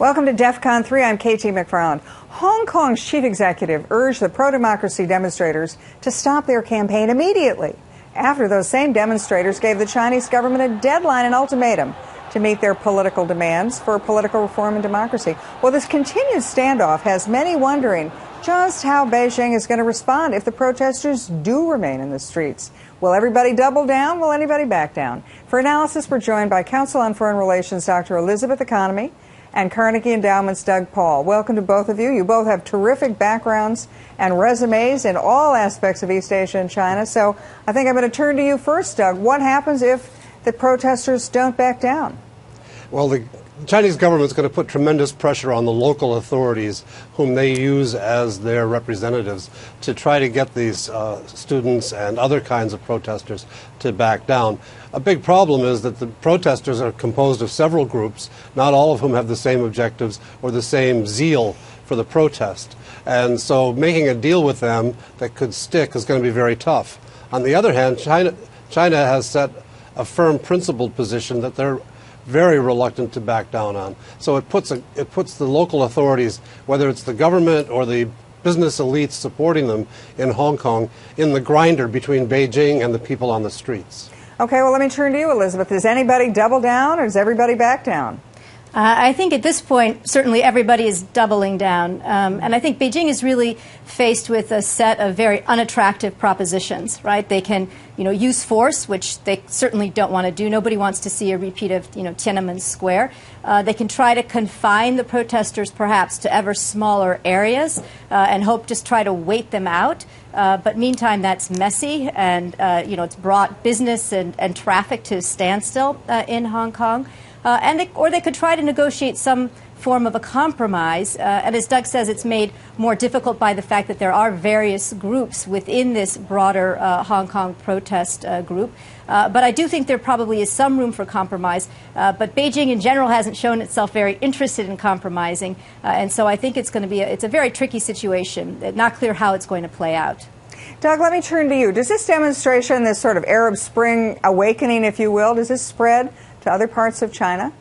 Welcome to DEFCON 3. I'm KT McFarland. Hong Kong's chief executive urged the pro-democracy demonstrators to stop their campaign immediately after those same demonstrators gave the Chinese government a deadline and ultimatum to meet their political demands for political reform and democracy. Well, this continued standoff has many wondering just how Beijing is going to respond if the protesters do remain in the streets. Will everybody double down? Will anybody back down? For analysis, we're joined by Counsel on Foreign Relations Dr. Elizabeth Economy and Carnegie Endowment's Doug Paul. Welcome to both of you. You both have terrific backgrounds and resumes in all aspects of East Asia and China. So I think I'm going to turn to you first, Doug. What happens if the protesters don't back down? Well, the Chinese government is going to put tremendous pressure on the local authorities, whom they use as their representatives, to try to get these students and other kinds of protesters to back down. A big problem is that the protesters are composed of several groups, not all of whom have the same objectives or the same zeal for the protest. And so making a deal with them that could stick is going to be very tough. On the other hand, China has set a firm principled position that they're very reluctant to back down on. So it puts the local authorities, whether it's the government or the business elites supporting them in Hong Kong, in the grinder between Beijing and the people on the streets. Okay, well, let me turn to you, Elizabeth. Does anybody double down or does everybody back down? I think at this point, certainly everybody is doubling down. And I think Beijing is really faced with a set of very unattractive propositions, right? They can, use force, which they certainly don't want to do. Nobody wants to see a repeat of, Tiananmen Square. They can try to confine the protesters perhaps to ever smaller areas and just try to wait them out. But meantime, that's messy and, it's brought business and traffic to a standstill in Hong Kong. Or they could try to negotiate some form of a compromise. And as Doug says, it's made more difficult by the fact that there are various groups within this broader Hong Kong protest group. But I do think there probably is some room for compromise. But Beijing in general hasn't shown itself very interested in compromising. And so I think it's going to be it's a very tricky situation. Not clear how it's going to play out. Doug, let me turn to you. Does this demonstration, this sort of Arab Spring awakening, if you will, does this spread to other parts of China?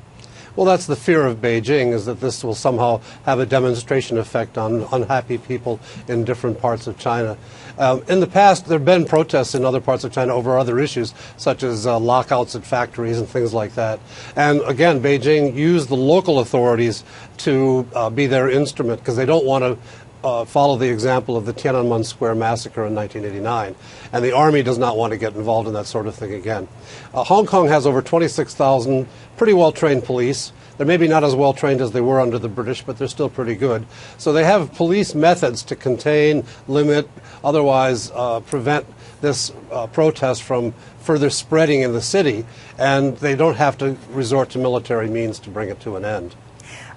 Well, that's the fear of Beijing, is that this will somehow have a demonstration effect on unhappy people in different parts of China. In the past, there have been protests in other parts of China over other issues, such as lockouts at factories and things like that. And again, Beijing used the local authorities to be their instrument, because they don't want to follow the example of the Tiananmen Square massacre in 1989. And the army does not want to get involved in that sort of thing again. Hong Kong has over 26,000 pretty well-trained police. They're maybe not as well-trained as they were under the British, but they're still pretty good. So they have police methods to contain, limit, otherwise prevent this protest from further spreading in the city. And they don't have to resort to military means to bring it to an end.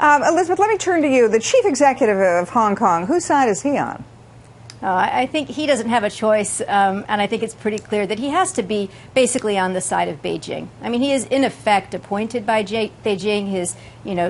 Elizabeth, let me turn to you. The chief executive of Hong Kong, whose side is he on? I think he doesn't have a choice, and I think it's pretty clear that he has to be basically on the side of Beijing. I mean, he is in effect appointed by Beijing. His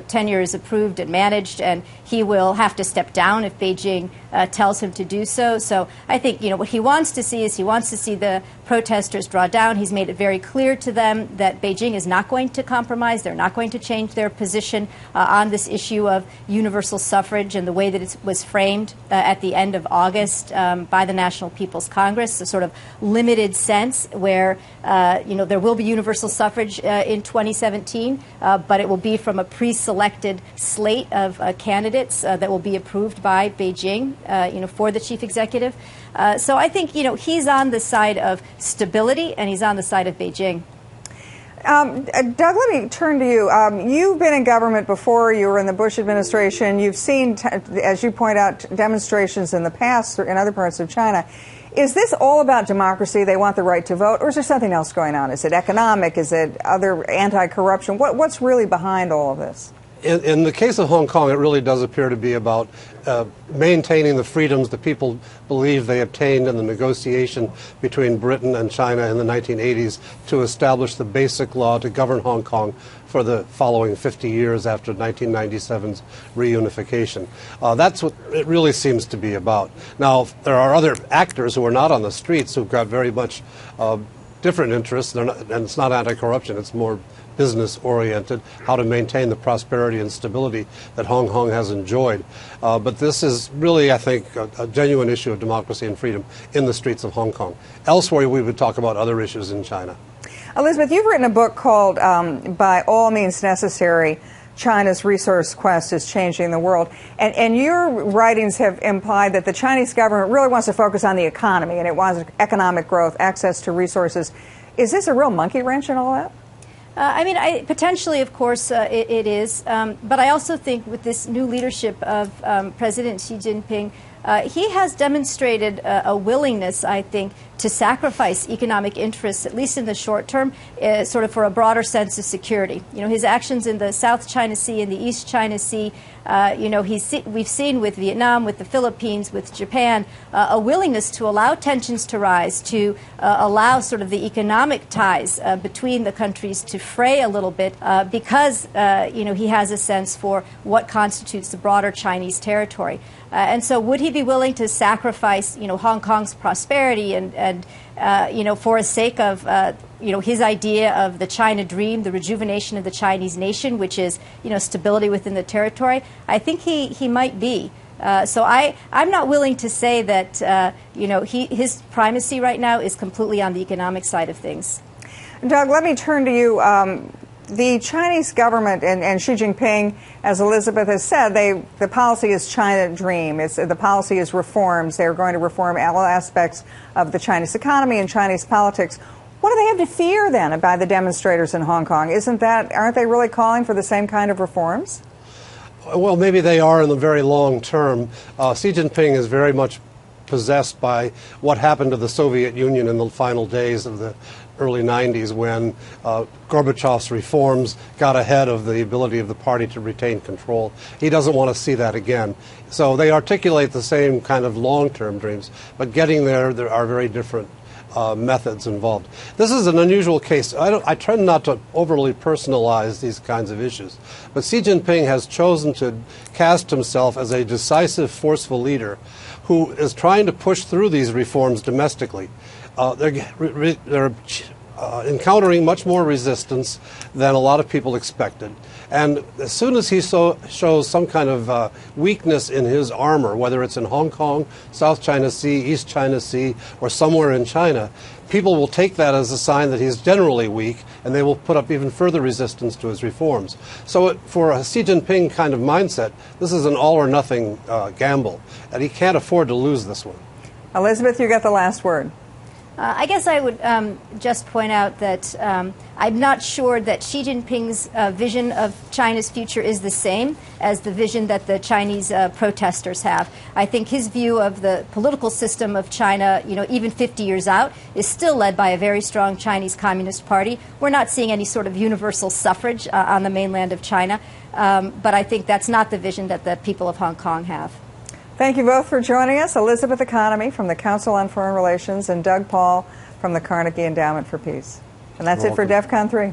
tenure is approved and managed, and he will have to step down if Beijing tells him to do so. So I think what he wants to see is he wants to see the protesters draw down. He's made it very clear to them that Beijing is not going to compromise. They're not going to change their position on this issue of universal suffrage and the way that it was framed at the end of August by the National People's Congress, a sort of limited sense where there will be universal suffrage in 2017, but it will be from a pre-selected slate of candidates that will be approved by Beijing, for the chief executive. So I think he's on the side of stability and he's on the side of Beijing. Doug, let me turn to you. You've been in government before. You were in the Bush administration. You've seen, as you point out, demonstrations in the past in other parts of China. Is this all about democracy? They want the right to vote, or is there something else going on? Is it economic? Is it other anti-corruption? What's really behind all of this? In the case of Hong Kong, it really does appear to be about maintaining the freedoms that people believe they obtained in the negotiation between Britain and China in the 1980s to establish the basic law to govern Hong Kong for the following 50 years after 1997's reunification. That's what it really seems to be about. Now, there are other actors who are not on the streets who've got very much different interests. They're not, and it's not anti-corruption. It's more business-oriented, how to maintain the prosperity and stability that Hong Kong has enjoyed. But this is really, I think, a genuine issue of democracy and freedom in the streets of Hong Kong. Elsewhere, we would talk about other issues in China. Elizabeth, you've written a book called By All Means Necessary, China's Resource Quest is Changing the World. And your writings have implied that the Chinese government really wants to focus on the economy, and it wants economic growth, access to resources. Is this a real monkey wrench in all that? Potentially, of course, it is. But I also think with this new leadership of President Xi Jinping, he has demonstrated a willingness, I think, to sacrifice economic interests, at least in the short term, sort of for a broader sense of security. You know, his actions in the South China Sea and the East China Sea, we've seen with Vietnam, with the Philippines, with Japan, a willingness to allow tensions to rise, to allow sort of the economic ties between the countries to fray a little bit because, he has a sense for what constitutes the broader Chinese territory. And so would he be willing to sacrifice, Hong Kong's prosperity and for the sake of, his idea of the China dream, the rejuvenation of the Chinese nation, which is, stability within the territory? I think he might be. So I'm not willing to say that, his primacy right now is completely on the economic side of things. Doug, let me turn to you. The Chinese government and Xi Jinping, as Elizabeth has said, the policy is China dream. The policy is reforms. They're going to reform all aspects of the Chinese economy and Chinese politics. What do they have to fear then by the demonstrators in Hong Kong? Aren't they really calling for the same kind of reforms? Well, maybe they are in the very long term. Xi Jinping is very much possessed by what happened to the Soviet Union in the final days of the early 90s when Gorbachev's reforms got ahead of the ability of the party to retain control. He doesn't want to see that again. So they articulate the same kind of long-term dreams, but getting there are very different methods involved. This is an unusual case. I try not to overly personalize these kinds of issues, but Xi Jinping has chosen to cast himself as a decisive, forceful leader who is trying to push through these reforms domestically. They're encountering much more resistance than a lot of people expected. And as soon as he shows some kind of weakness in his armor, whether it's in Hong Kong, South China Sea, East China Sea, or somewhere in China, people will take that as a sign that he's generally weak, and they will put up even further resistance to his reforms. So for a Xi Jinping kind of mindset, this is an all-or-nothing gamble, and he can't afford to lose this one. Elizabeth, you got the last word. I guess I would just point out that I'm not sure that Xi Jinping's vision of China's future is the same as the vision that the Chinese protesters have. I think his view of the political system of China, even 50 years out, is still led by a very strong Chinese Communist Party. We're not seeing any sort of universal suffrage on the mainland of China, but I think that's not the vision that the people of Hong Kong have. Thank you both for joining us. Elizabeth Economy from the Council on Foreign Relations and Doug Paul from the Carnegie Endowment for Peace. And that's it for DEF CON 3.